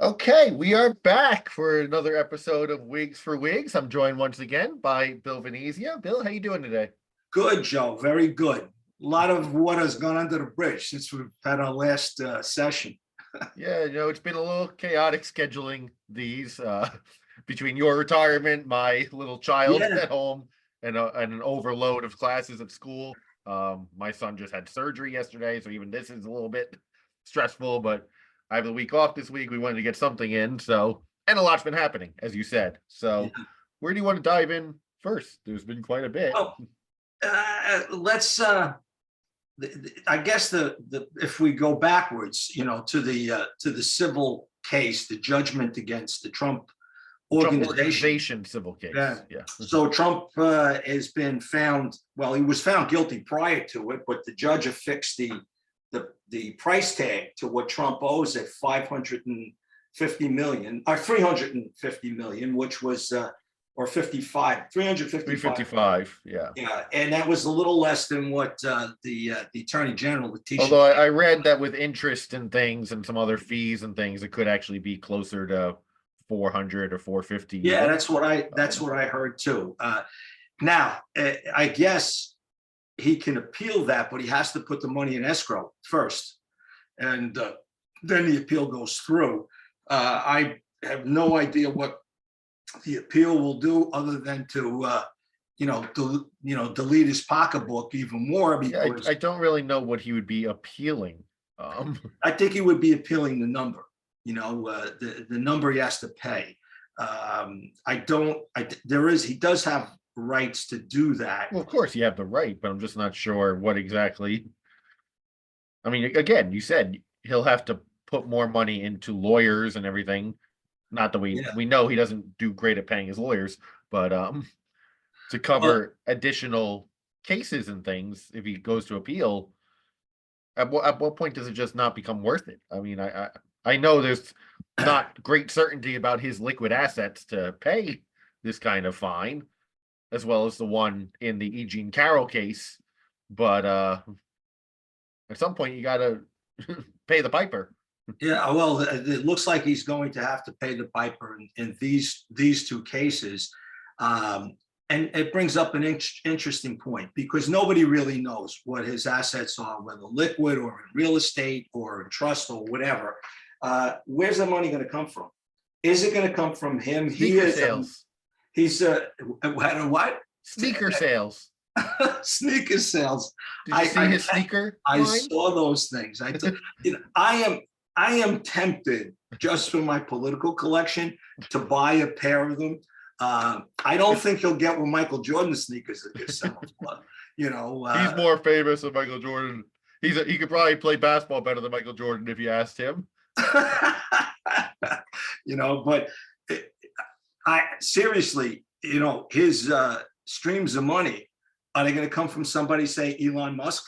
Okay, we are back for another episode of Wigs for Wigs. I'm joined once again by Bill Venezia. Bill, how you doing today? Good, Joe. Very good. A lot of water's gone under the bridge since we've had our last session. Yeah, it's been a little chaotic scheduling these between your retirement, my little child Yeah, at home, and an overload of classes at school. My son just had surgery yesterday, so even this is a little bit stressful, but I have the week off this week. We wanted to get something in, and a lot's been happening, as you said. So, yeah. where do you want to dive in first? There's been quite a bit. Well, let's. I guess the if we go backwards, to the civil case, the judgment against the Trump Trump organization. civil case. Yeah. Yeah. So Trump has been found. Well, he was found guilty prior to it, but the judge affixed the price tag to what Trump owes at 550 million or 350 million, which was or 55, 355. 355. Yeah. Yeah, and that was a little less than what the Attorney General, Letitia. Although I read that with interest and things and some other fees and things, it could actually be closer to 400 or 450. Yeah, that's what I heard too. Now, I guess he can appeal that, but he has to put the money in escrow first, and then the appeal goes through. I have no idea what the appeal will do other than to delete his pocketbook even more, because I don't really know what he would be appealing. I think he would be appealing the number, the number he has to pay. He does have rights to do that. Well, of course you have the right, but I'm just not sure what exactly. I mean, again, you said he'll have to put more money into lawyers and everything. Not that we know he doesn't do great at paying his lawyers, but to cover additional cases and things if he goes to appeal, at what point does it just not become worth it? I mean, I know there's not great certainty about his liquid assets to pay this kind of fine, as well as the one in the E. Jean Carroll case, but at some point you gotta pay the piper. Yeah, well, it looks like he's going to have to pay the piper in these two cases. And it brings up an interesting point, because nobody really knows what his assets are, whether liquid or in real estate or in trust or whatever. Where's the money going to come from? Is it going to come from him? Sneaker sales. He's what? Sneaker sales. Sneaker sales. Did you see his sneaker I line? saw those things. I am tempted, just for my political collection, to buy a pair of them. I don't think he'll get with Michael Jordan sneakers that they're selling. But, he's more famous than Michael Jordan. He could probably play basketball better than Michael Jordan if you asked him. But I seriously, his streams of money, are they going to come from somebody, say Elon Musk?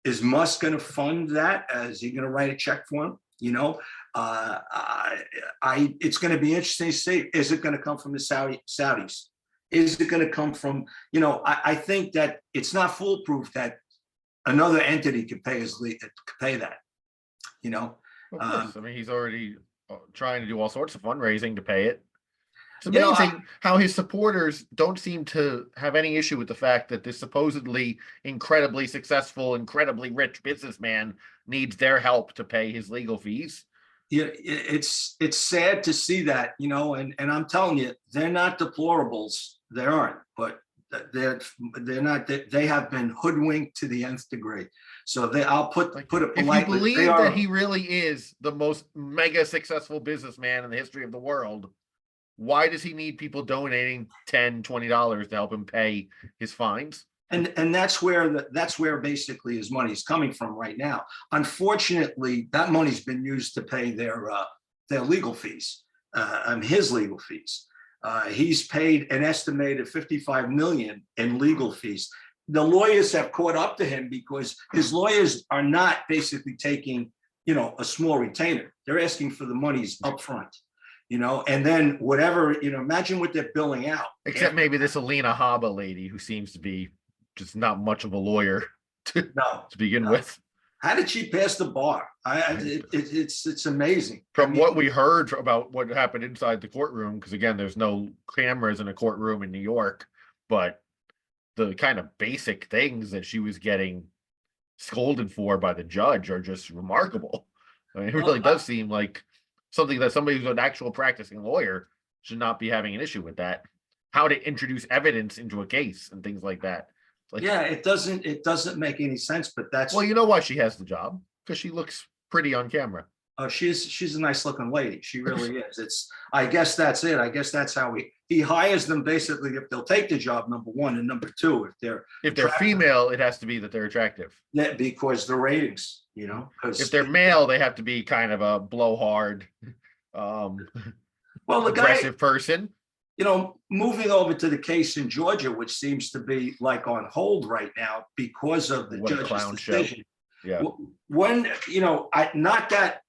Is Musk going to fund that? Is he going to write a check for him? It's going to be interesting to see. Is it going to come from the Saudis? Is it going to come from, I think that it's not foolproof that another entity could pay that, Of course. I mean, he's already trying to do all sorts of fundraising to pay it. It's amazing how his supporters don't seem to have any issue with the fact that this supposedly incredibly successful, incredibly rich businessman needs their help to pay his legal fees. Yeah, it's sad to see that, and I'm telling you, they're not deplorables. They aren't, but they're not. They have been hoodwinked to the nth degree. So I'll put it politely. If you believe that he really is the most mega successful businessman in the history of the world, why does he need people donating $10, $20 to help him pay his fines? And that's where basically his money's coming from right now. Unfortunately, that money's been used to pay their legal fees, his legal fees. He's paid an estimated 55 million in legal fees. The lawyers have caught up to him because his lawyers are not basically taking, a small retainer. They're asking for the monies up front. And then whatever, imagine what they're billing out. Except maybe this Alina Habba lady who seems to be just not much of a lawyer to begin with. How did she pass the bar? It's amazing. From what we heard about what happened inside the courtroom, because again, there's no cameras in a courtroom in New York, but the kind of basic things that she was getting scolded for by the judge are just remarkable. I mean, it really does seem like something that somebody who's an actual practicing lawyer should not be having an issue with that. How to introduce evidence into a case and things like that. Like, yeah, it doesn't make any sense, but that's well, you know why she has the job, because she looks pretty on camera. she's a nice looking lady. She really is. I guess that's it. I guess that's how he hires them basically if they'll take the job, number one, and number two, if they're female, it has to be that they're attractive. Yeah, because the ratings, if they're male, they have to be kind of a blowhard, well, the aggressive guy, person. Moving over to the case in Georgia, which seems to be like on hold right now because of the judge's decision. Yeah. When, not that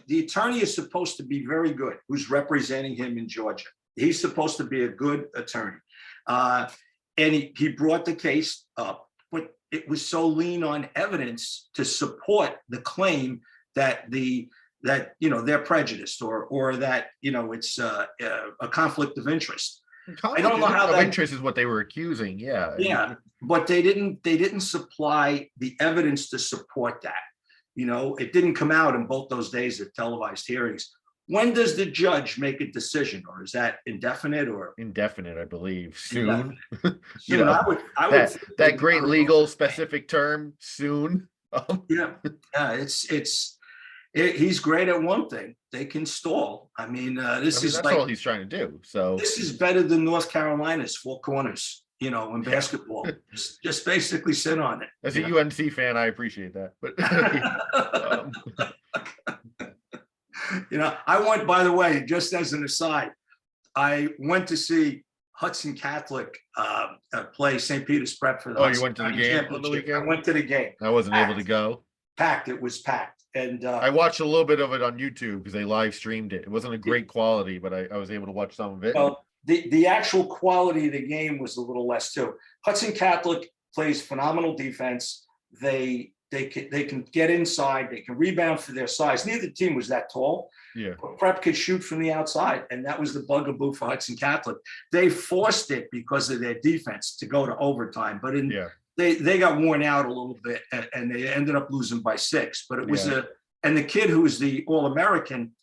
the attorney is supposed to be very good, who's representing him in Georgia. He's supposed to be a good attorney. And he brought the case up, but it was so lean on evidence to support the claim that they're prejudiced or that, it's a conflict of interest. I don't know how that interest is what they were accusing. Yeah. Yeah. But they didn't supply the evidence to support that. It didn't come out in both those days of televised hearings. When does the judge make a decision, or is that indefinite or indefinite? I believe soon. Soon. I would that great legal specific term, soon. Yeah. He's great at one thing. They can stall. I mean, that's like all he's trying to do. So this is better than North Carolina's four corners, in basketball. just basically sit on it. As a UNC fan, I appreciate that. But I went, by the way, just as an aside, I went to see Hudson Catholic play St. Peter's Prep for the you went to the game on the weekend? I went to the game. I wasn't able to go. Packed. It was packed. And I watched a little bit of it on YouTube because they live streamed it. It wasn't a great quality, but I was able to watch some of it. Well, the actual quality of the game was a little less too. Hudson Catholic plays phenomenal defense. They can get inside. They can rebound for their size. Neither team was that tall. Yeah. Prep could shoot from the outside, and that was the bugaboo for Hudson Catholic. They forced it because of their defense to go to overtime, but they got worn out a little bit, and they ended up losing by 6. But it was and the kid who was the All-American,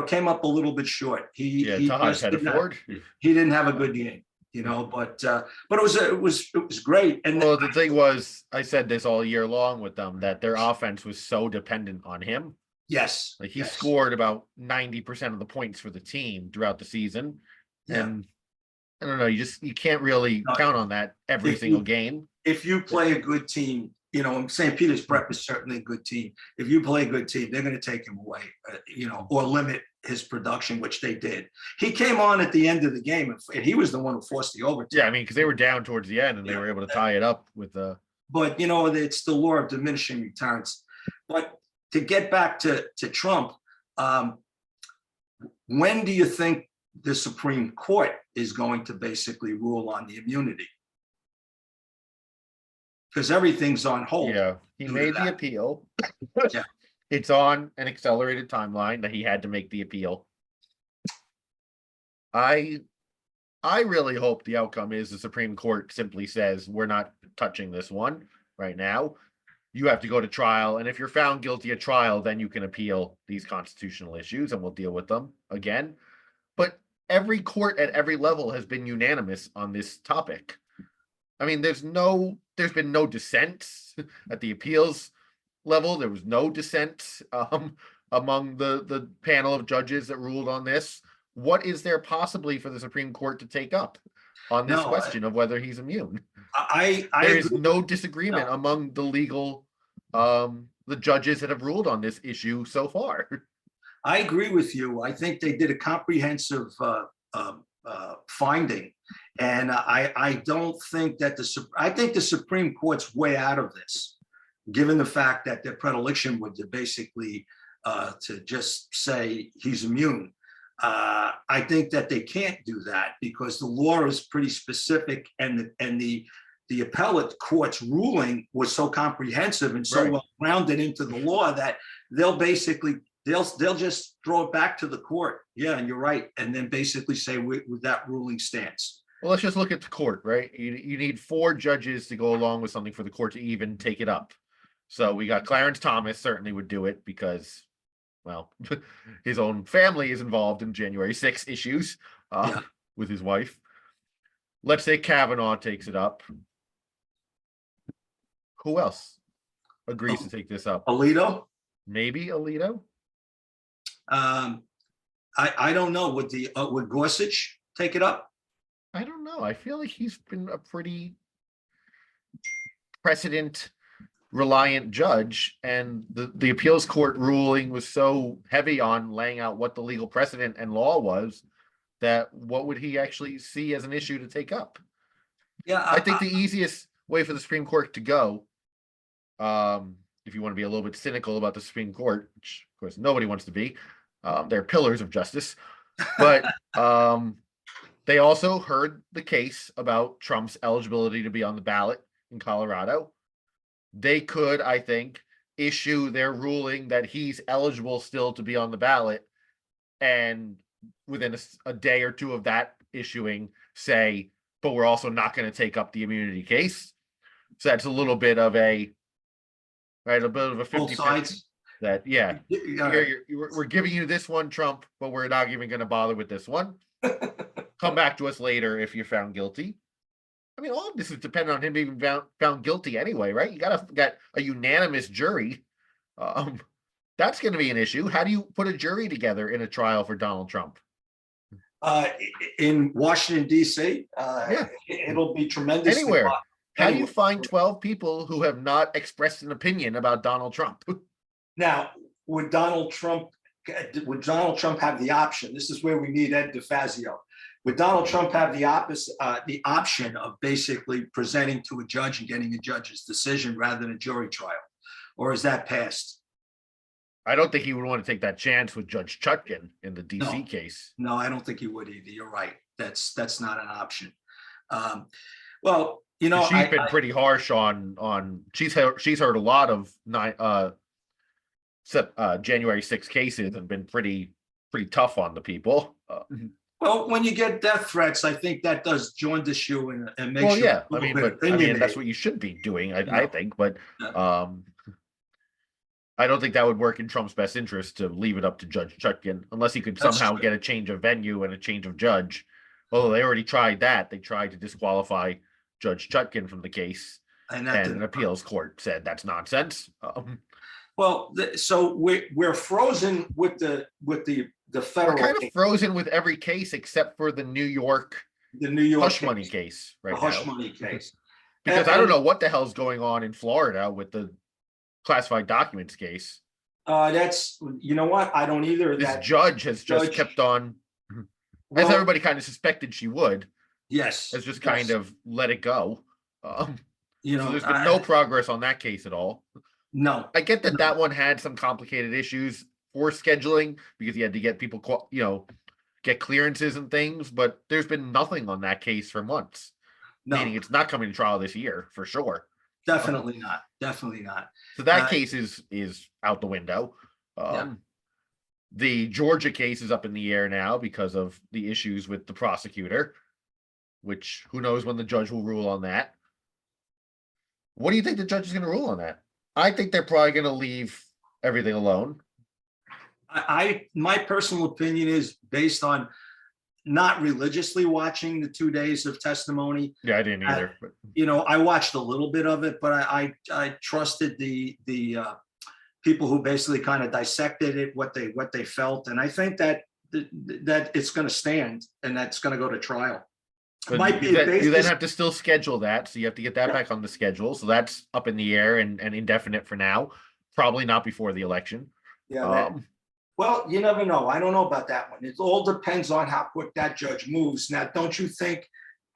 came up a little bit short. He didn't have a good game, but it was great. And the thing was, I said this all year long with them, that their offense was so dependent on him. Yes. Like he scored about 90% of the points for the team throughout the season. Yeah. And I don't know, you can't really count on that every single game. If you play a good team, St. Peter's Prep is certainly a good team. If you play a good team, they're going to take him away, or limit his production, which they did. He came on at the end of the game, and he was the one who forced the overtime. Yeah, I mean, because they were down towards the end, and they were able to tie it up with the. But it's the law of diminishing returns. But to get back to Trump, when do you think the Supreme Court is going to basically rule on the immunity? Because everything's on hold. Yeah, he made the appeal. Yeah. It's on an accelerated timeline that he had to make the appeal. I really hope the outcome is the Supreme Court simply says, we're not touching this one right now. You have to go to trial. And if you're found guilty at trial, then you can appeal these constitutional issues and we'll deal with them again. But every court at every level has been unanimous on this topic. I mean, there's been no dissent at the appeals level. There was no dissent among the panel of judges that ruled on this. What is there possibly for the Supreme Court to take up on this question of whether he's immune? There is no disagreement among the legal, the judges that have ruled on this issue so far. I agree with you. I think they did a comprehensive finding. And I don't think that I think the Supreme Court's way out of this, given the fact that their predilection would basically to just say he's immune. I think that they can't do that because the law is pretty specific, and the the appellate court's ruling was so comprehensive and so Right. well grounded into the law that they'll basically they'll just throw it back to the court. Yeah, and you're right, and then basically say with that ruling stance. Well, let's just look at the court, right? You need 4 judges to go along with something for the court to even take it up. So we got Clarence Thomas certainly would do it because, well, his own family is involved in January 6 issues with his wife. Let's say Kavanaugh takes it up. Who else agrees to take this up? Alito? Maybe Alito? I don't know. Would Gorsuch take it up? I don't know. I feel like he's been a pretty precedent reliant judge, and the appeals court ruling was so heavy on laying out what the legal precedent and law was that what would he actually see as an issue to take up? Yeah, I think the easiest way for the Supreme Court to go, if you want to be a little bit cynical about the Supreme Court, which of course nobody wants to be, they're pillars of justice, but they also heard the case about Trump's eligibility to be on the ballot in Colorado. They could, I think, issue their ruling that he's eligible still to be on the ballot, and within a day or two of that issuing, say, but we're also not going to take up the immunity case. So that's a little bit of a 50 both sides. that, yeah, Yeah. we're giving you this one, Trump, but we're not even going to bother with this one. Come back to us later if you're found guilty. I mean, all of this is dependent on him being found guilty anyway, right? You got a unanimous jury. That's going to be an issue. How do you put a jury together in a trial for Donald Trump? In Washington, D.C., it'll be tremendous. Anywhere. How do you find 12 people who have not expressed an opinion about Donald Trump? Now, would Donald Trump have the option? This is where we need Ed DeFazio. Would Donald Trump have the option of basically presenting to a judge and getting a judge's decision rather than a jury trial? Or is that passed? I don't think he would want to take that chance with Judge Chutkan in the DC case. No, I don't think he would either. You're right. That's not an option. Well, you know, she's been pretty harsh on she's heard a lot of January 6 cases and been pretty tough on the people. Well, when you get death threats, I think that does jaundice you and makes you. Yeah, I mean, that's what you should be doing, I think. But I don't think that would work in Trump's best interest to leave it up to Judge Chutkan, unless he could somehow get a change of venue and a change of judge. Although they already tried that. They tried to disqualify Judge Chutkan from the case, and an appeals court said that's nonsense. Well, so we're frozen with the federal. We're kind of frozen with every case except for the New York hush money case right now. Hush money case. Because I don't know what the hell's going on in Florida with the classified documents case. That's, you know what? I don't either. This judge has just kept on, as everybody kind of suspected she would. Yes. Has just kind of let it go. You know, so there's been no progress on that case at all. No. I get that one had some complicated issues for scheduling because you had to get people, get clearances and things, but there's been nothing on that case for months. No. Meaning it's not coming to trial this year for sure. Definitely not. Definitely not. So that case is out the window. The Georgia case is up in the air now because of the issues with the prosecutor, which who knows when the judge will rule on that. What do you think the judge is going to rule on that? I think they're probably going to leave everything alone. My personal opinion is based on not religiously watching the 2 days of testimony. Yeah, I didn't either. But I watched a little bit of it, but I trusted the people who basically kind of dissected it, what they felt, and I think that it's going to stand and that's going to go to trial. You then have to still schedule that, so you have to get that back on the schedule. So that's up in the air and indefinite for now. Probably not before the election. Yeah. Well, you never know. I don't know about that one. It all depends on how quick that judge moves. Now, don't you think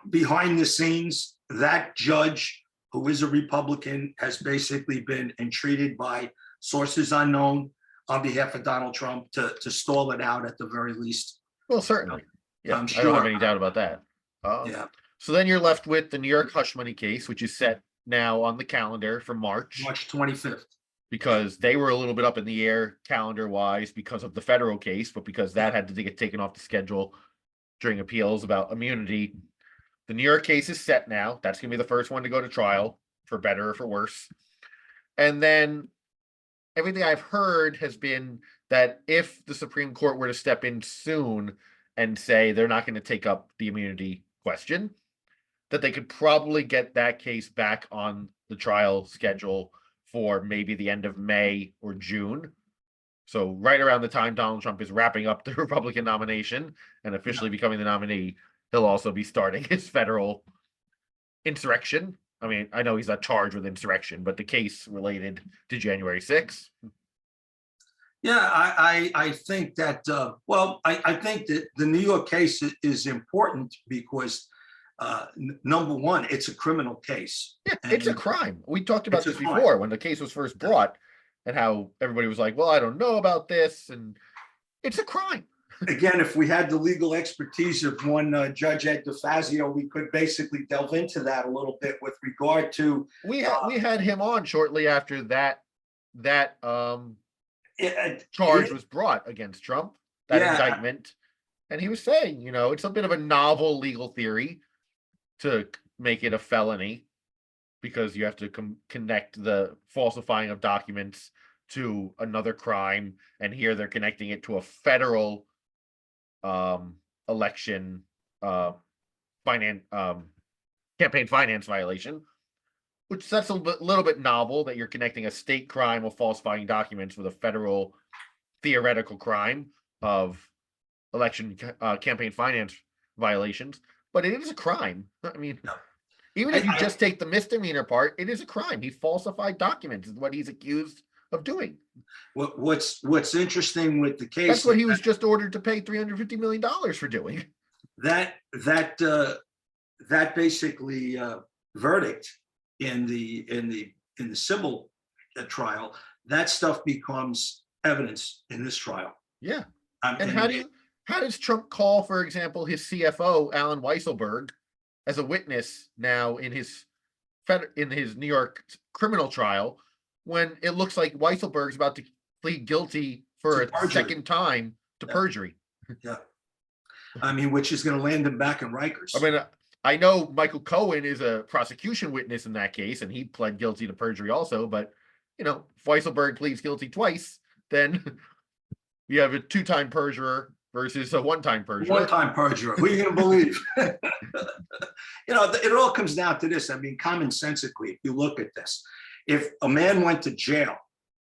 behind the scenes, that judge, who is a Republican, has basically been entreated by sources unknown on behalf of Donald Trump to stall it out at the very least? Well, certainly. Yeah, I'm sure. I don't have any doubt about that. So then you're left with the New York hush money case, which is set now on the calendar for March. March 25th. Because they were a little bit up in the air calendar wise because of the federal case, but because that had to get taken off the schedule during appeals about immunity. The New York case is set now. That's going to be the first one to go to trial, for better or for worse. And then everything I've heard has been that if the Supreme Court were to step in soon and say they're not going to take up the immunity question, that they could probably get that case back on the trial schedule for maybe the end of May or June. So right around the time Donald Trump is wrapping up the Republican nomination and officially becoming the nominee, he'll also be starting his federal insurrection. I mean, I know he's not charged with insurrection, but the case related to January 6th. Yeah, I think that, I think that the New York case is important because number one, it's a criminal case. Yeah, it's a crime. We talked about It's a this crime. before when the case was first brought and how everybody was like, well, I don't know about this. And it's a crime. Again, if we had the legal expertise of one Judge Ed DeFazio, we could basically delve into that a little bit with regard to. We had him on shortly after that charge was brought against Trump, that indictment. And he was saying, it's a bit of a novel legal theory to make it a felony because you have to connect the falsifying of documents to another crime. And here they're connecting it to a federal election campaign finance violation, which that's a little bit novel that you're connecting a state crime of falsifying documents with a federal theoretical crime of election campaign finance violations. But it is a crime. I mean, even if you just take the misdemeanor part, it is a crime. He falsified documents is what he's accused of doing. What's interesting with the case, that's what he was just ordered to pay $350 million for doing. That basically verdict in the civil trial, that stuff becomes evidence in this trial. Yeah. And how does Trump call, for example, his CFO Alan Weisselberg as a witness now in his New York criminal trial, when it looks like Weisselberg's about to plead guilty for a second time to perjury? Yeah. I mean, which is going to land him back in Rikers. I mean, I know Michael Cohen is a prosecution witness in that case, and he pled guilty to perjury also. But, if Weisselberg pleads guilty twice, then you have a two-time perjurer versus a one-time perjurer. One-time perjurer. Who are you going to believe? It all comes down to this. I mean, commonsensically, if you look at this, if a man went to jail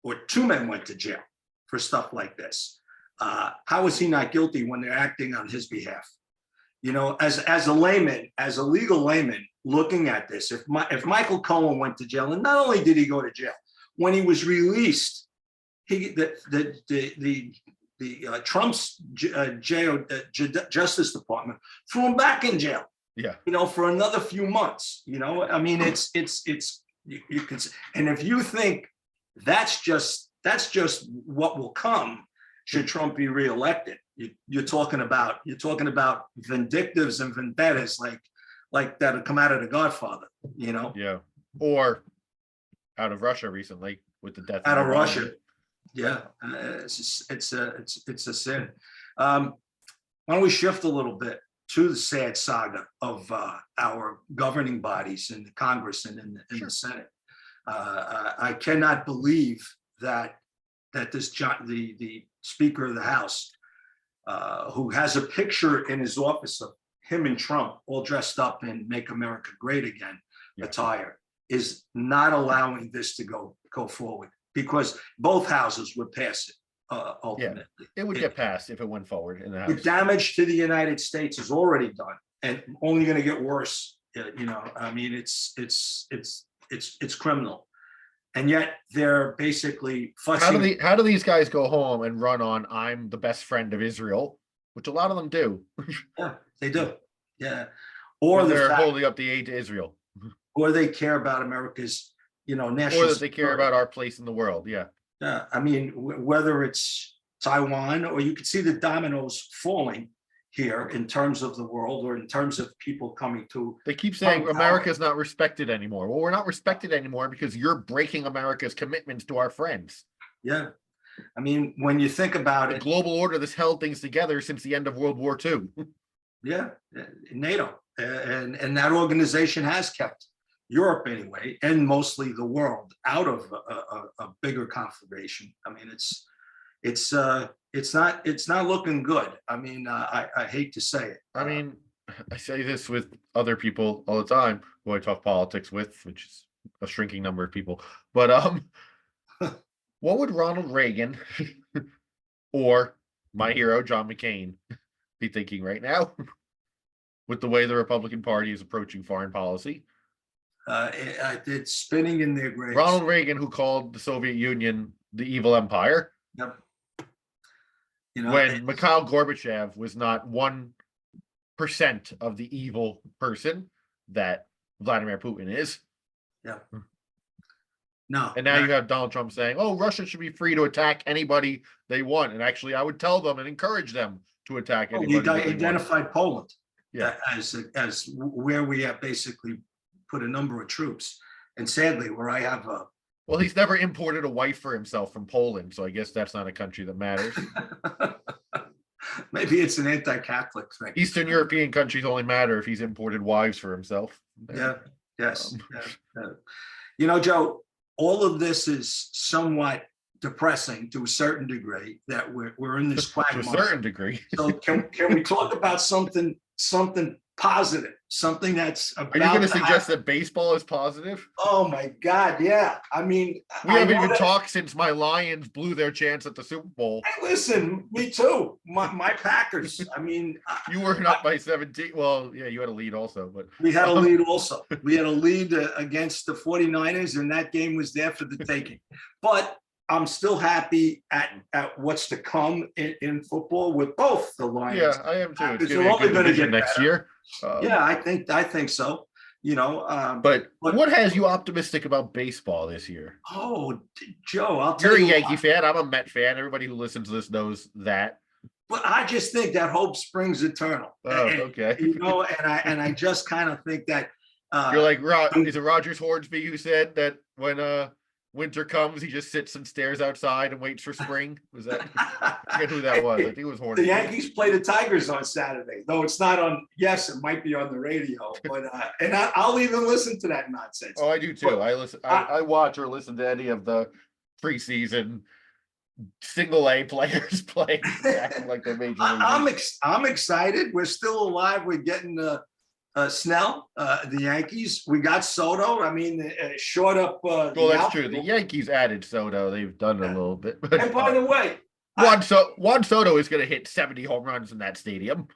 or two men went to jail for stuff like this, how is he not guilty when they're acting on his behalf? As a layman, as a legal layman looking at this, if Michael Cohen went to jail, and not only did he go to jail, when he was released, Trump's Justice Department threw him back in jail. Yeah. For another few months. I mean, it's you can, and if you think that's just what will come should Trump be reelected, you're talking about vindictives and vendettas like that'll come out of The Godfather. Yeah. Or out of Russia recently with the death out of Russia. Yeah, it's a sin. Why don't we shift a little bit to the sad saga of our governing bodies in the Congress and in the Senate? I cannot believe that the Speaker of the House, who has a picture in his office of him and Trump all dressed up in "Make America Great Again" attire, is not allowing this to go forward, because both houses would pass it ultimately. Yeah, it would get passed if it went forward in the House. The damage to the United States is already done and only going to get worse. I mean, it's criminal. And yet they're basically fussing. How do these guys go home and run on "I'm the best friend of Israel," which a lot of them do? Yeah, they do. Yeah, or they're holding up the aid to Israel, or they care about America's, national, or that they care about our place in the world. Yeah. I mean, whether it's Taiwan or you can see the dominoes falling here in terms of the world, or in terms of people coming to. They keep saying America's not respected anymore. Well, we're not respected anymore because you're breaking America's commitments to our friends. Yeah. I mean, when you think about The it, global order that's held things together since the end of World War II. yeah, NATO, and that organization has kept Europe anyway, and mostly the world, out of a bigger conflagration. I mean, it's not looking good. I mean, I hate to say it. I mean, I say this with other people all the time who I talk politics with, which is a shrinking number of people. But what would Ronald Reagan or my hero John McCain be thinking right now with the way the Republican Party is approaching foreign policy? It's spinning in their graves. Ronald Reagan, who called the Soviet Union the evil empire. Yep. When Mikhail Gorbachev was not 1% of the evil person that Vladimir Putin is. Yeah. No. And now you have Donald Trump saying, oh, Russia should be free to attack anybody they want. And actually, I would tell them and encourage them to attack anybody. He identified Poland, yeah, as where we have basically put a number of troops. And sadly, where I have a. Well, he's never imported a wife for himself from Poland, so I guess that's not a country that matters. Maybe it's an anti-Catholic thing. Eastern European countries only matter if he's imported wives for himself. Yeah. Yes. Yeah. Joe, all of this is somewhat depressing to a certain degree, that we're in this quagmire. To a certain degree. So can we talk about something positive, something that's about. Are you going to suggest that baseball is positive? Oh my God, yeah. I mean, we haven't even talked since my Lions blew their chance at the Super Bowl. Hey, listen, me too. My Packers. I mean, you weren't up by 17. Well, yeah, you had a lead also, but we had a lead also. We had a lead against the 49ers, and that game was there for the taking. But I'm still happy at what's to come in football with both the Lions. Yeah, I am too. It's they're only going to get next year. Yeah, I think so. But what has you optimistic about baseball this year? Oh, Joe, I'll tell you. You're a Yankee fan. I'm a Met fan. Everybody who listens to this knows that. But I just think that hope springs eternal. Oh, okay. And I just kind of think that you're like, is it Rogers Hornsby who said that when winter comes, he just sits and stares outside and waits for spring? Was that? I forget who that was. I think it was Hornsby. The Yankees play the Tigers on Saturday, though it's not on. Yes, it might be on the radio, but and I'll even listen to that nonsense. Oh, I do too. I listen. I watch or listen to any of the preseason single A players playing acting like they're major league. I'm excited. We're still alive. We're getting Snell, the Yankees. We got Soto. I mean, short up. Well, that's true. The Yankees added Soto. They've done a little bit. But, and by the way, Juan Soto is going to hit 70 home runs in that stadium.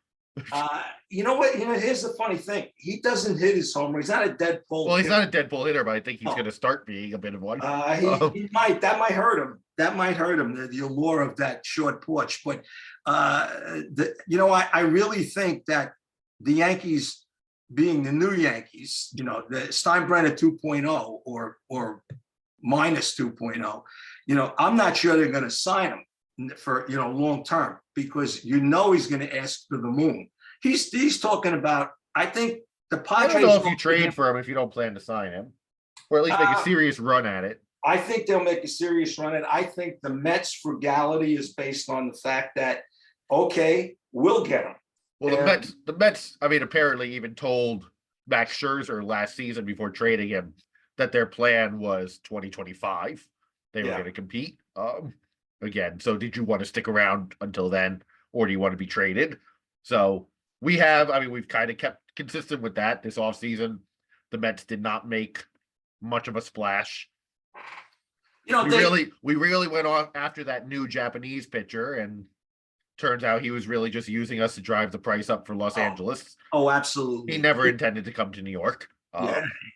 You know what? Here's the funny thing. He doesn't hit his homer. He's not a dead pull. Well, he's not a dead pull hitter, but I think he's going to start being a bit of one. He might. That might hurt him. The allure of that short porch. But I really think that the Yankees, being the new Yankees, the Steinbrenner 2.0 or minus 2.0, I'm not sure they're going to sign him for long term, because he's going to ask for the moon. He's talking about. I think the Padres. I don't know if you trade for him if you don't plan to sign him, or at least make a serious run at it. I think they'll make a serious run at it. I think the Mets' frugality is based on the fact that, okay, we'll get him. Well, the Mets, I mean, apparently even told Max Scherzer last season before trading him that their plan was 2025. They were going to compete again. So did you want to stick around until then, or do you want to be traded? So we've kind of kept consistent with that this offseason. The Mets did not make much of a splash. We really went off after that new Japanese pitcher, and turns out he was really just using us to drive the price up for Los Angeles. Oh, absolutely. He never intended to come to New York.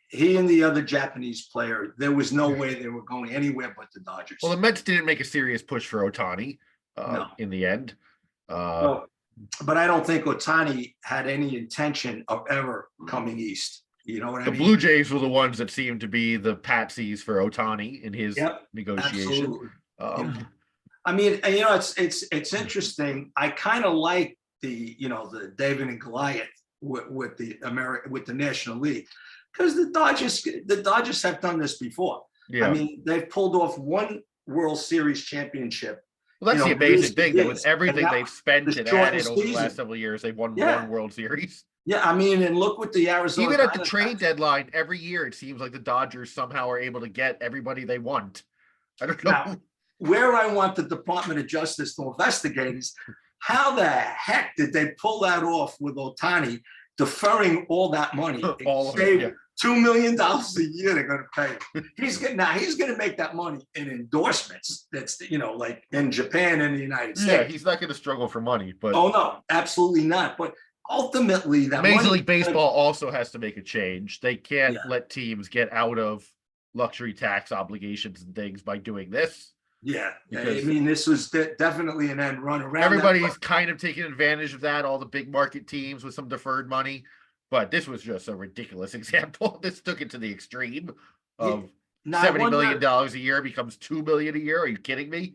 He and the other Japanese player, there was no way they were going anywhere but the Dodgers. Well, the Mets didn't make a serious push for Ohtani in the end. But I don't think Ohtani had any intention of ever coming east. You know what I mean? The Blue Jays were the ones that seemed to be the patsies for Ohtani in his negotiation. I mean, it's interesting. I kind of like the David and Goliath with the National League, because the Dodgers have done this before. Yeah. I mean, they've pulled off one World Series championship. Well, that's the amazing thing, that with everything they've spent and added over the season. last several years, they've won one World Series. Yeah, I mean, and look what the Arizona. Even at the trade deadline, every year it seems like the Dodgers somehow are able to get everybody they want. I don't know. Now, where I want the Department of Justice to investigate is how the heck did they pull that off with Ohtani, deferring all that money? All of it, yeah. $2 million a year they're going to pay. He's going to make that money in endorsements. That's, like in Japan and the United States. Yeah, he's not going to struggle for money. But oh no, absolutely not. But ultimately, that Major League Baseball also has to make a change. They can't Yeah. let teams get out of luxury tax obligations and things by doing this. Yeah, I Because mean, this was definitely an end run around. everybody's kind of taking advantage of that, all the big market teams with some deferred money. But this was just a ridiculous example. This took it to the extreme of Now, $70 million a year becomes $2 million a year. Are you kidding me?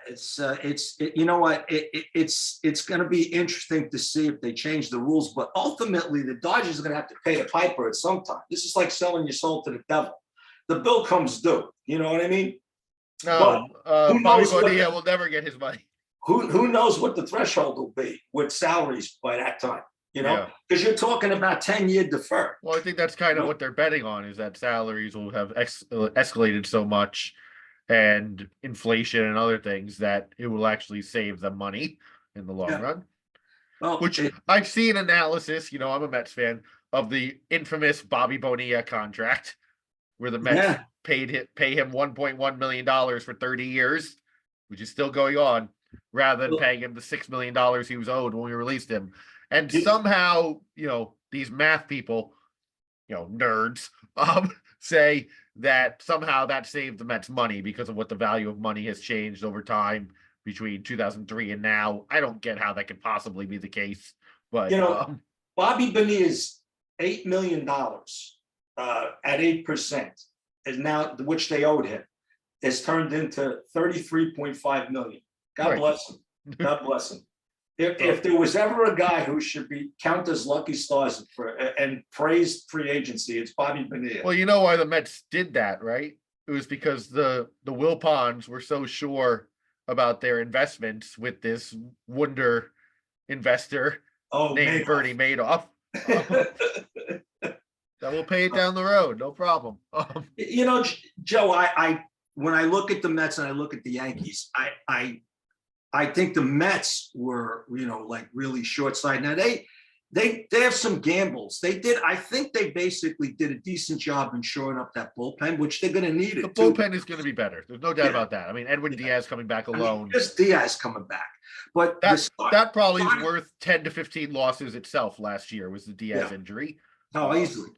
it's you know what, it's going to be interesting to see if they change the rules, but ultimately the Dodgers are going to have to pay the piper at some time. This is like selling your soul to the devil. The bill comes due. You know what I mean? No, who Bobby knows what Bonilla will never get his money. Who knows what the threshold will be with salaries by that time? Because you're talking about 10-year deferred. Well, I think that's kind of what they're betting on, is that salaries will have escalated so much, and inflation and other things, that it will actually save them money in the long run. Well, Which I've seen analysis, I'm a Mets fan, of the infamous Bobby Bonilla contract, where the Mets pay him $1.1 million for 30 years, which is still going on, rather than paying him the $6 million he was owed when we released him. And somehow, these math people, nerds, say that somehow that saved the Mets money because of what the value of money has changed over time between 2003 and now. I don't get how that could possibly be the case, but Bobby Bonilla's $8 million at 8% is now, which they owed him, is turned into $33.5 million. God bless him. God bless him. If there was ever a guy who should be count as lucky stars and praised free agency, it's Bobby Bonilla. Well, you know why the Mets did that, right? It was because the Wilpons were so sure about their investments with this wonder investor named Bernie Madoff. That will pay it down the road, no problem. Joe, I when I look at the Mets and I look at the Yankees, I think the Mets were, like really short-sighted. Now they have some gambles. I think they basically did a decent job in shoring up that bullpen, which they're going to need it. The bullpen is going to be better. There's no doubt about that. I mean, Edwin Diaz coming back alone. Just Diaz coming back. But that probably is worth 10 to 15 losses itself last year, was the Diaz injury. Oh, easily.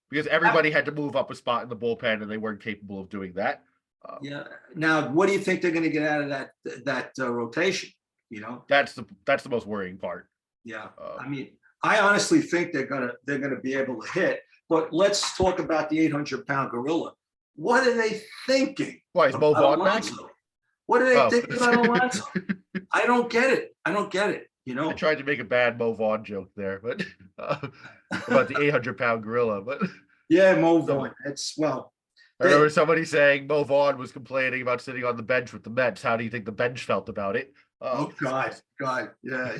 Because everybody had to move up a spot in the bullpen, and they weren't capable of doing that. Now, what do you think they're going to get out of that rotation? That's the most worrying part. Yeah, I mean, I honestly think they're gonna be able to hit. But let's talk about the 800-pound gorilla. What are they thinking? Why is Mo Vaughn back? What are they thinking about Alonso? I don't get it. I tried to make a bad Mo Vaughn joke there, but about the 800-pound gorilla. But yeah, Mo Vaughn. I remember somebody saying Mo Vaughn was complaining about sitting on the bench with the Mets. How do you think the bench felt about it? Oh God, yeah.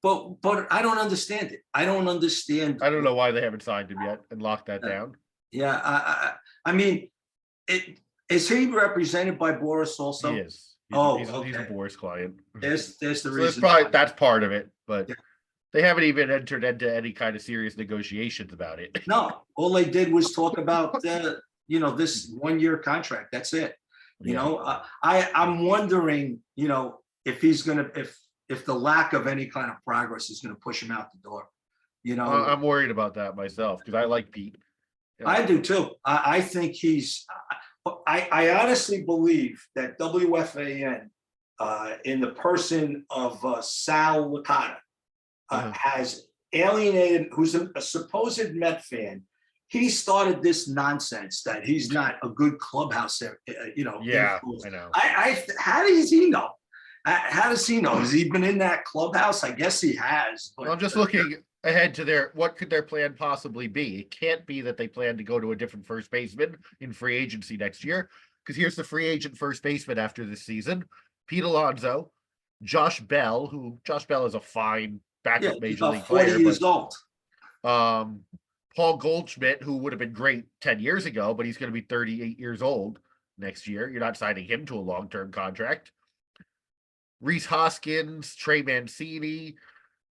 But I don't understand it. I don't understand. I don't know why they haven't signed him yet and locked that down. Yeah, I mean, is he represented by Boris also? He is. He's a Boris client. There's the so reason. That's part of it, but they haven't even entered into any kind of serious negotiations about it. No, all they did was talk about this 1-year contract. That's it. I'm wondering, if he's gonna, if the lack of any kind of progress is gonna push him out the door. I'm worried about that myself, because I like Pete. I do too. I think he's. I honestly believe that WFAN, in the person of Sal Licata, has alienated, who's a supposed Met fan. He started this nonsense that he's not a good clubhouse, Yeah, I know. How does he know? How does he know? Has he been in that clubhouse? I guess he has. But I'm just looking ahead to what could their plan possibly be? It can't be that they plan to go to a different first baseman in free agency next year, because here's the free agent first baseman after this season: Pete Alonso, Josh Bell, who Josh Bell is a fine backup he's major about league 40 player, years but old. Paul Goldschmidt, who would have been great 10 years ago, but he's going to be 38 years old next year. You're not signing him to a long-term contract. Rhys Hoskins, Trey Mancini,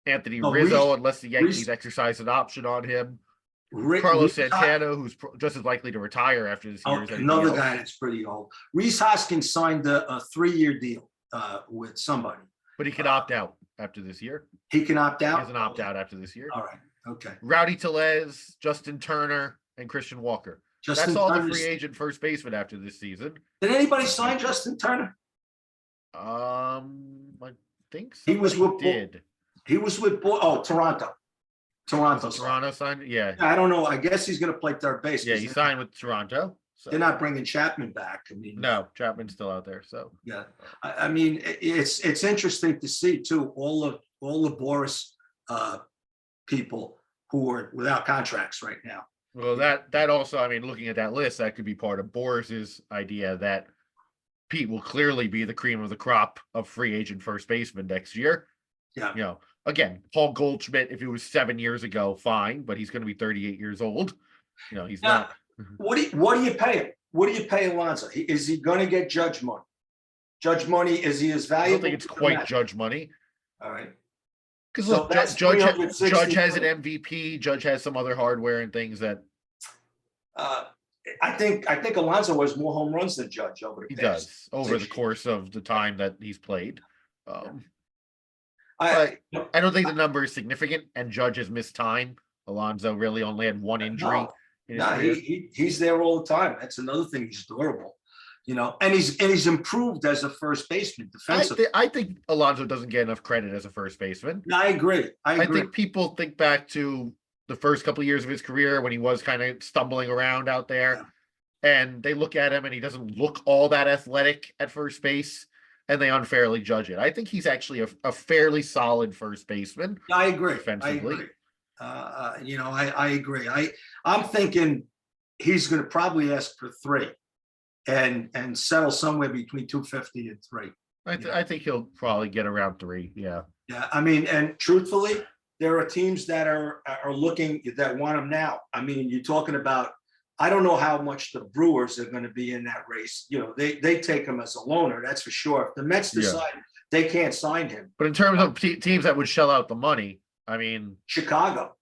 Anthony Rizzo, unless the Yankees exercise an option on him. Carlos Santana, who's just as likely to retire after this year. Another guy that's pretty old. Rhys Hoskins signed a 3-year deal with somebody. But he can opt out after this year. He can opt out? He has an opt out after this year. All right. Okay. Rowdy Tellez, Justin Turner, and Christian Walker. That's all the free agent first baseman after this season. Did anybody sign Justin Turner? I think he was with did. He was with Toronto. Toronto signed. Yeah. I don't know. I guess he's going to play third base. Yeah, he signed with Toronto. So. They're not bringing Chapman back. I mean, no, Chapman's still out there. So yeah, I mean, it's interesting to see too all the Boris people who are without contracts right now. Well, that also, I mean, looking at that list, that could be part of Boris's idea that Pete will clearly be the cream of the crop of free agent first baseman next year. Yeah. You know, again, Paul Goldschmidt, if it was 7 years ago, fine, but he's going to be 38 years old. You know, he's not. What do you pay him? What do you pay Alonso? Is he going to get Judge money? Judge money, is he as valuable? I don't think it's quite Judge money. All right. Because look, Judge has an MVP. Judge has some other hardware and things that. I think Alonso has more home runs than Judge over the past. He does over the course of the time that he's played. I don't think the number is significant, and Judge has missed time. Alonso really only had one injury. No, he's there all the time. That's another thing. He's durable, you know, and he's improved as a first baseman defensively. I think Alonso doesn't get enough credit as a first baseman. I agree. I think people think back to the first couple of years of his career when he was kind of stumbling around out there, and they look at him and he doesn't look all that athletic at first base, and they unfairly judge it. I think he's actually a fairly solid first baseman. I agree. Defensively. I agree. You know, I agree. I'm thinking he's going to probably ask for 3 and settle somewhere between 250 and 3. I think he'll probably get around 3. Yeah. Yeah. I mean, and truthfully, there are teams that are looking that want him now. I mean, you're talking about, I don't know how much the Brewers are going to be in that race. You know, they take him as a loaner. That's for sure. If the Mets decide they can't sign him. But in terms of teams that would shell out the money, I mean, Chicago.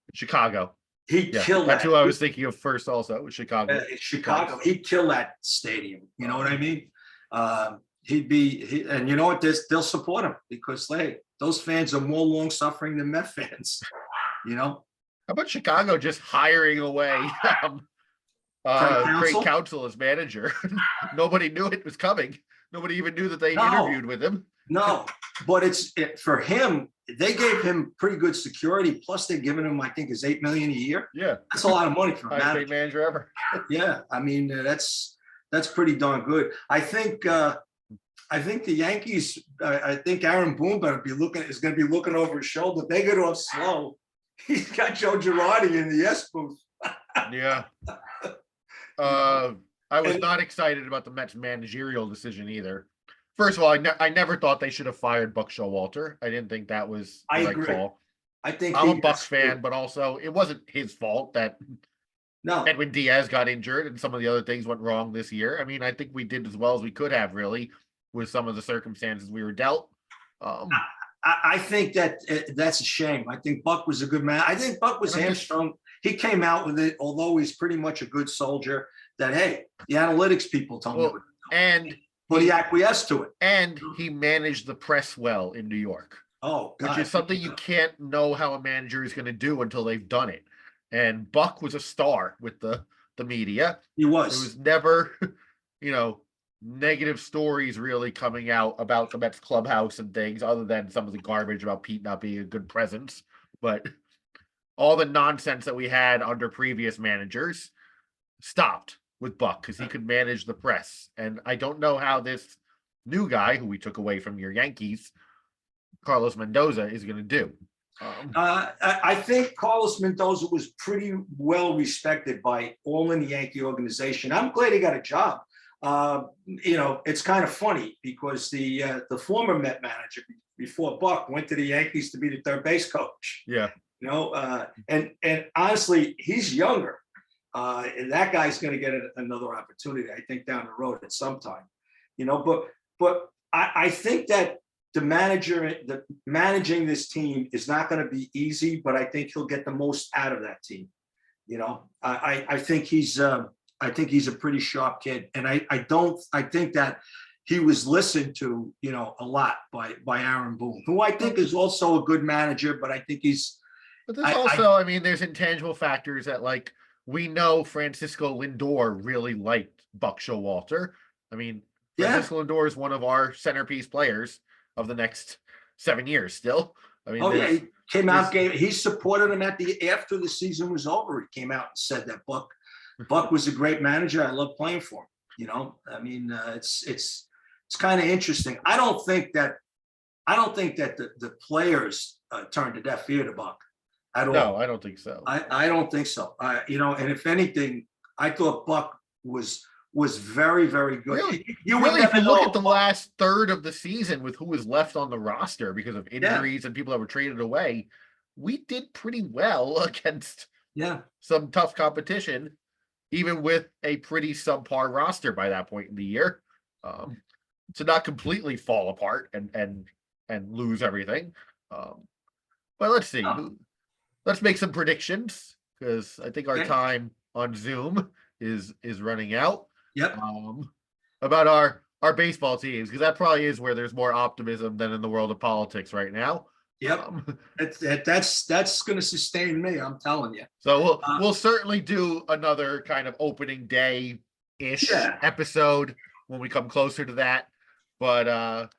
He'd kill that. That's who I was thinking of first. Also, Chicago. Chicago. He'd kill that stadium. You know what I mean? And you know what? They'll support him because those fans are more long suffering than Met fans. You know. How about Chicago just hiring away Craig Counsell as manager? Nobody knew it was coming. Nobody even knew that they interviewed with him. No, but for him, they gave him pretty good security. Plus, they're giving him, I think, is $8 million a year. Yeah, that's a lot of money for a manager ever. Yeah, I mean that's pretty darn good. I think the Yankees. I think Aaron Boone is going to be looking over his shoulder. They get off slow. He's got Joe Girardi in the yes booth. Yeah. I was not excited about the Mets managerial decision either. First of all, I never thought they should have fired Buck Showalter. I didn't think that was the right call. I think I'm a Bucks fan, but also it wasn't his fault that Edwin Diaz got injured and some of the other things went wrong this year. I mean, I think we did as well as we could have, really, with some of the circumstances we were dealt. I think that's a shame. I think Buck was a good man. I think Buck was hamstrung. He came out with it, although he's pretty much a good soldier. That hey, the analytics people told me. But he acquiesced to it. And he managed the press well in New York. Oh, God. Which is something you can't know how a manager is going to do until they've done it. And Buck was a star with the media. He was. There was never, negative stories really coming out about the Mets clubhouse and things, other than some of the garbage about Pete not being a good presence. But all the nonsense that we had under previous managers stopped with Buck because he could manage the press. And I don't know how this new guy who we took away from your Yankees, Carlos Mendoza, is going to do. I think Carlos Mendoza was pretty well respected by all in the Yankee organization. I'm glad he got a job. It's kind of funny because the former Met manager before Buck went to the Yankees to be the third base coach. Yeah. And honestly, he's younger. And that guy's going to get another opportunity, I think, down the road at some time. But I think that managing this team is not going to be easy, but I think he'll get the most out of that team. I think he's a pretty sharp kid, and I think that he was listened to, a lot by Aaron Boone, who I think is also a good manager, but I think he's. But there's also, there's intangible factors that, like, we know Francisco Lindor really liked Buck Showalter. Francisco Lindor is one of our centerpiece players of the next 7 years still. He came out, he supported him after the season was over. He came out and said that Buck was a great manager. I love playing for him. It's kind of interesting. I don't think that the players turned a deaf ear to Buck at all. No, I don't think so. I don't think so. And if anything, I thought Buck was very, very good. Really? If you look at the last third of the season with who was left on the roster because of injuries and people that were traded away, we did pretty well against some tough competition, even with a pretty subpar roster by that point in the year. To not completely fall apart and lose everything. But let's see. Let's make some predictions, because I think our time on Zoom is running out. Yep. About our baseball teams, because that probably is where there's more optimism than in the world of politics right now. Yep. That's going to sustain me, I'm telling you. So we'll certainly do another kind of opening day-ish episode when we come closer to that. But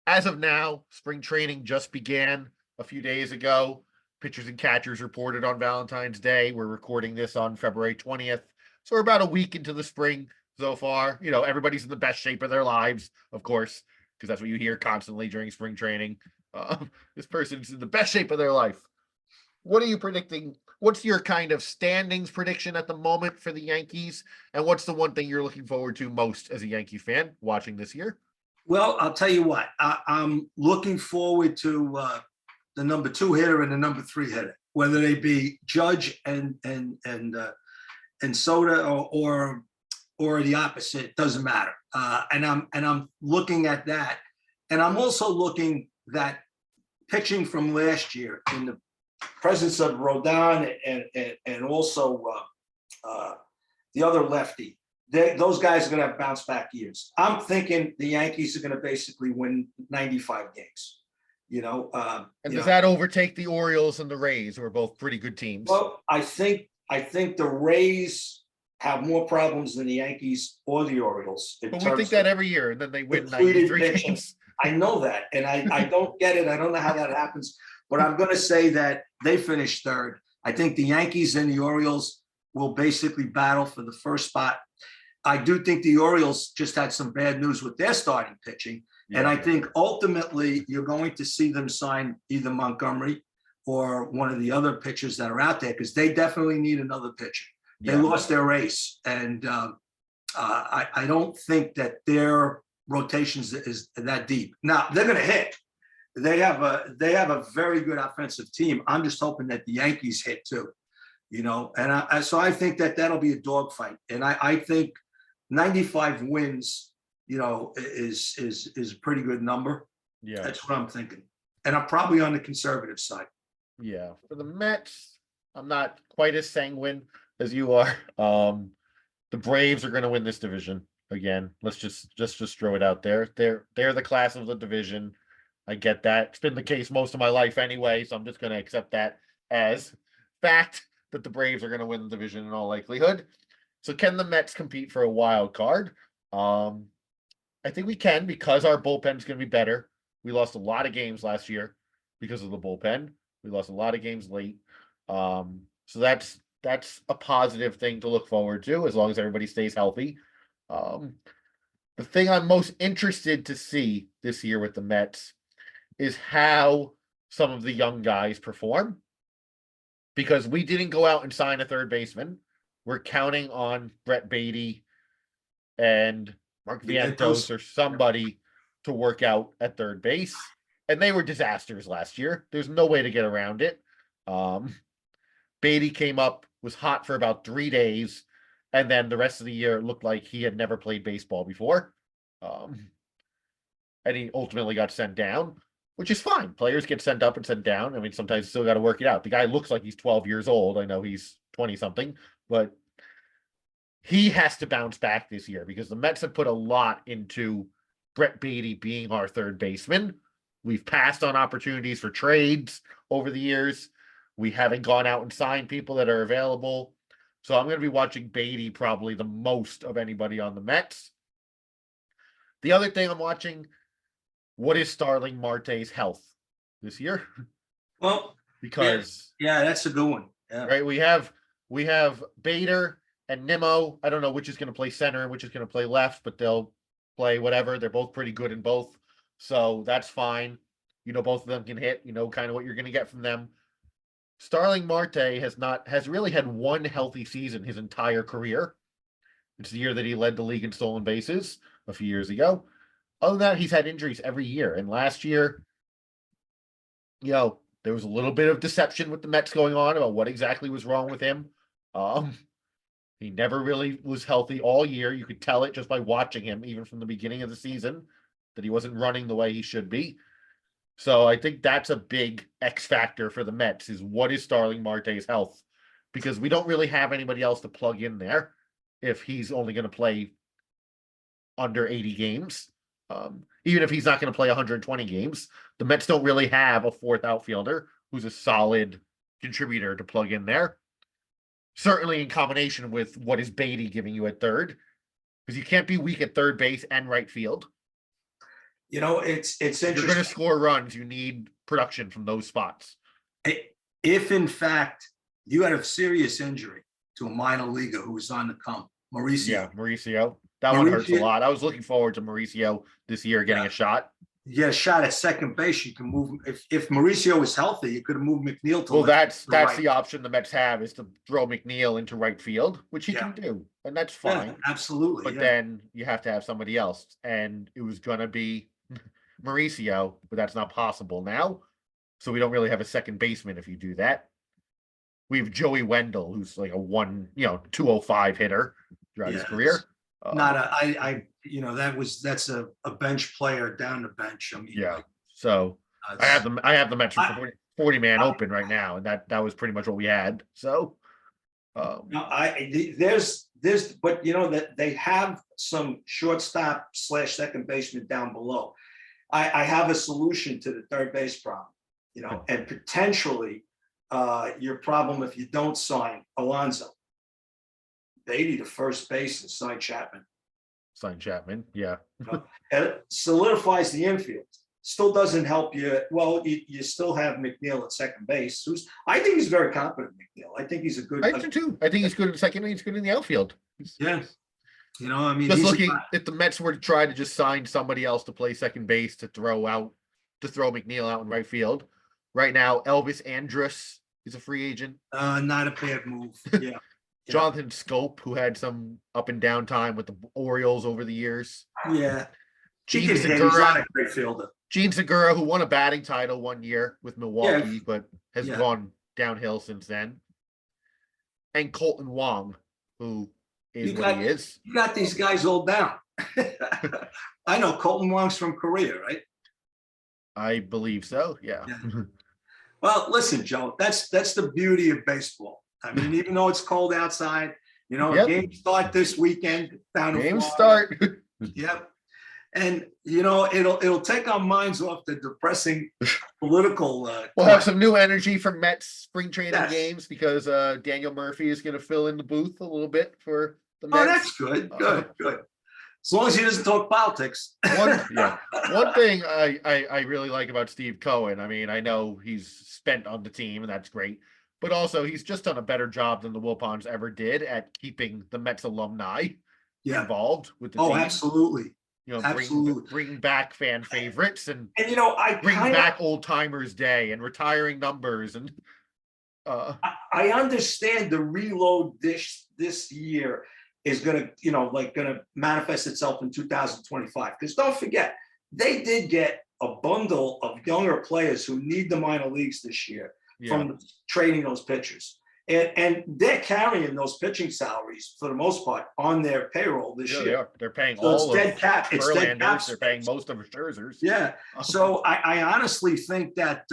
as of now, spring training just began a few days ago. Pitchers and catchers reported on Valentine's Day. We're recording this on February 20th. So we're about a week into the spring so far. Everybody's in the best shape of their lives, of course, because that's what you hear constantly during spring training. This person's in the best shape of their life. What are you predicting? What's your kind of standings prediction at the moment for the Yankees? And what's the one thing you're looking forward to most as a Yankee fan watching this year? Well, I'll tell you what, I'm looking forward to the number 2 hitter and the number 3 hitter, whether they be Judge and Soda or the opposite, doesn't matter. And I'm looking at that, and I'm also looking that pitching from last year in the presence of Rodon and also the other lefty. Those guys are going to have bounce back years. I'm thinking the Yankees are going to basically win 95 games. Does that overtake the Orioles and the Rays, who are both pretty good teams? Well, I think the Rays have more problems than the Yankees or the Orioles. But we think that every year, and then they win 93 games. I know that, and I don't get it. I don't know how that happens, but I'm going to say that they finished third. I think the Yankees and the Orioles will basically battle for the first spot. I do think the Orioles just had some bad news with their starting pitching. And I think ultimately you're going to see them sign either Montgomery or one of the other pitchers that are out there, because they definitely need another pitcher. They lost their ace. And I don't think that their rotations is that deep. Now, they're going to hit. They have a very good offensive team. I'm just hoping that the Yankees hit too. And so I think that'll be a dogfight. And I think 95 wins, is a pretty good number. Yeah, that's what I'm thinking. And I'm probably on the conservative side. Yeah, for the Mets, I'm not quite as sanguine as you are. The Braves are going to win this division again. Let's just throw it out there. They're the class of the division. I get that. It's been the case most of my life anyway, so I'm just going to accept that as fact that the Braves are going to win the division in all likelihood. So can the Mets compete for a wild card? I think we can, because our bullpen is going to be better. We lost a lot of games last year because of the bullpen. We lost a lot of games late. So that's a positive thing to look forward to, as long as everybody stays healthy. The thing I'm most interested to see this year with the Mets is how some of the young guys perform, because we didn't go out and sign a third baseman. We're counting on Brett Beatty and Mark Vientos or somebody to work out at third base. And they were disasters last year. There's no way to get around it. Beatty came up, was hot for about 3 days, and then the rest of the year it looked like he had never played baseball before. And he ultimately got sent down, which is fine. Players get sent up and sent down. I mean, sometimes you still got to work it out. The guy looks like he's 12 years old. I know he's 20 something, but he has to bounce back this year because the Mets have put a lot into Brett Beatty being our third baseman. We've passed on opportunities for trades over the years. We haven't gone out and signed people that are available. So I'm going to be watching Beatty probably the most of anybody on the Mets. The other thing I'm watching, what is Starling Marte's health this year? Well, because that's a good one. Yeah. Right, we have Bader and Nimmo. I don't know which is going to play center and which is going to play left, but they'll play whatever. They're both pretty good in both, so that's fine. Both of them can hit. Kind of what you're going to get from them. Starling Marte has really had one healthy season his entire career. It's the year that he led the league in stolen bases a few years ago. Other than that, he's had injuries every year. And last year, there was a little bit of deception with the Mets going on about what exactly was wrong with him. He never really was healthy all year. You could tell it just by watching him, even from the beginning of the season, that he wasn't running the way he should be. So I think that's a big X factor for the Mets is what is Starling Marte's health? Because we don't really have anybody else to plug in there if he's only going to play under 80 games. Even if he's not going to play 120 games, the Mets don't really have a fourth outfielder who's a solid contributor to plug in there. Certainly in combination with what is Beatty giving you at third, because you can't be weak at third base and right field. It's interesting. If you're going to score runs, you need production from those spots. If in fact you had a serious injury to a minor leaguer who was on the come, Mauricio. Yeah, Mauricio. That one hurts a lot. I was looking forward to Mauricio this year getting a shot. You get a shot at second base. You can move if Mauricio was healthy. You could have moved McNeil to. Well, that's right. The option the Mets have is to throw McNeil into right field, which he can do, and that's fine. Yeah, absolutely. But then you have to have somebody else, and it was going to be Mauricio, but that's not possible now. So we don't really have a second baseman if you do that. We have Joey Wendell, who's like a 205 hitter throughout his career. That's a bench player down the bench. I mean, so I have the Mets for 40 man open right now, and that was pretty much what we had. So there's but that they have some shortstop / second baseman down below. I have a solution to the third base problem, and potentially your problem if you don't sign Alonso. Beatty to first base and sign Chapman. Yeah. It solidifies the infield. Still doesn't help you. Well, you still have McNeil at second base. I think he's very competent, McNeil. I think he's a good. I do too. I think he's good in second. He's good in the outfield. Yeah. Just looking if the Mets were to try to just sign somebody else to play second base to throw McNeil out in right field. Right now, Elvis Andrus is a free agent. Not a bad move. Yeah. Jonathan Scope, who had some up and down time with the Orioles over the years. Yeah. Gene Segura, who won a batting title one year with Milwaukee, but has gone downhill since then. And Colton Wong, who is what he is. You got these guys all down. I know Colton Wong's from Korea, right? I believe so, yeah. Well, listen, Joe, that's the beauty of baseball. I mean, even though it's cold outside, games start this weekend down in Florida. Games start. Yep. And it'll take our minds off the depressing political. We'll have some new energy from Mets spring training games because Daniel Murphy is going to fill in the booth a little bit for the Mets. Oh, that's good. Good. As long as he doesn't talk politics. One thing I really like about Steve Cohen. I mean, I know he's spent on the team, and that's great. But also, he's just done a better job than the Wilpons ever did at keeping the Mets alumni involved with the team. Oh, absolutely. You know, Absolutely. bring back fan favorites and And you know, bring back old timers day and retiring numbers and I understand the reload this year is gonna, you know, like gonna manifest itself in 2025. Because don't forget, they did get a bundle of younger players who need the minor leagues this year from trading those pitchers. And they're carrying those pitching salaries for the most part on their payroll this year. They are. They're paying So all it's dead cap. It's dead cap. They're paying most of Scherzer's. Yeah. So I honestly think that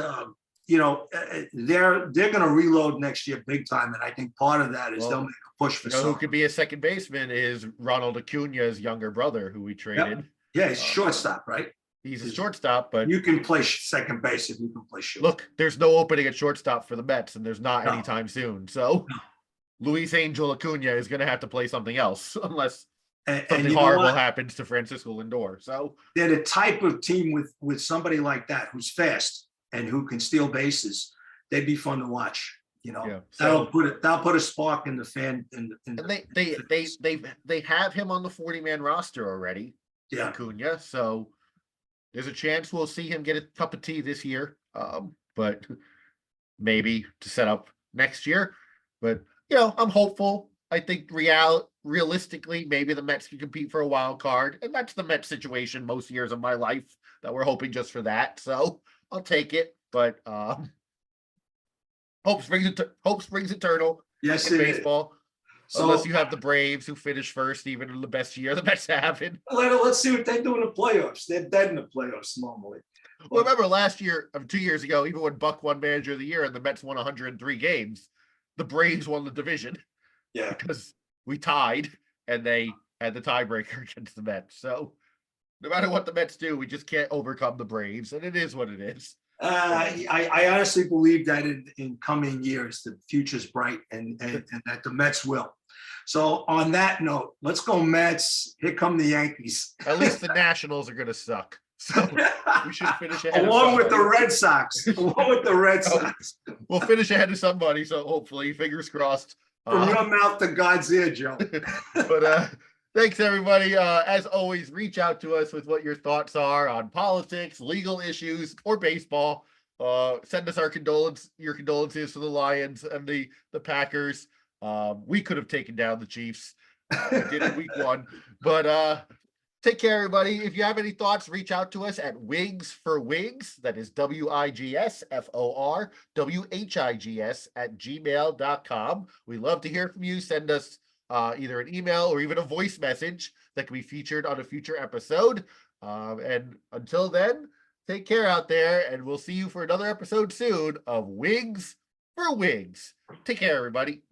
you know, they're going to reload next year big time, and I think part of that is they'll make a push for. You know, who could be a second baseman is Ronald Acuna's younger brother, who we traded. Yep. Yeah, he's shortstop, right? He's a shortstop, but you can play second base if you can play short. Look, there's no opening at shortstop for the Mets, and there's not anytime soon. So Luis Angel Acuna is going to have to play something else unless something horrible happens to Francisco Lindor. So they're the type of team with somebody like that who's fast and who can steal bases. They'd be fun to watch. You know, that'll put a spark in the fan. And they have him on the 40-man roster already. Yeah, Acuna. So there's a chance we'll see him get a cup of tea this year, but maybe to set up next year. But you know, I'm hopeful. I think realistically, maybe the Mets can compete for a wild card, and that's the Mets situation most years of my life that we're hoping just for that. So I'll take it. But hope springs eternal. Yes, in baseball. So, unless you have the Braves who finish first, even in the best year the Mets have it. Let's see what they do in the playoffs. They're dead in the playoffs normally. Well, remember last year, 2 years ago, even when Buck won Manager of the Year and the Mets won 103 games, the Braves won the division. Yeah. Because we tied and they had the tiebreaker against the Mets. So no matter what the Mets do, we just can't overcome the Braves, and it is what it is. I honestly believe that in coming years, the future's bright and that the Mets will. So on that note, let's go Mets. Here come the Yankees. At least the Nationals are going to suck. So we should finish ahead. Along with the Red Sox. Along with the Red Sox. We'll finish ahead of somebody. So hopefully, fingers crossed. From your mouth to God's ear, Joe. But thanks, everybody. As always, reach out to us with what your thoughts are on politics, legal issues, or baseball. Send us your condolences to the Lions and the Packers. We could have taken down the Chiefs. Did it week 1. But take care, everybody. If you have any thoughts, reach out to us at Wigs for Wigs. That is WIGSFORWHIGS@gmail.com. We love to hear from you. Send us either an email or even a voice message that can be featured on a future episode. And until then, take care out there, and we'll see you for another episode soon of Wigs for Wigs. Take care, everybody.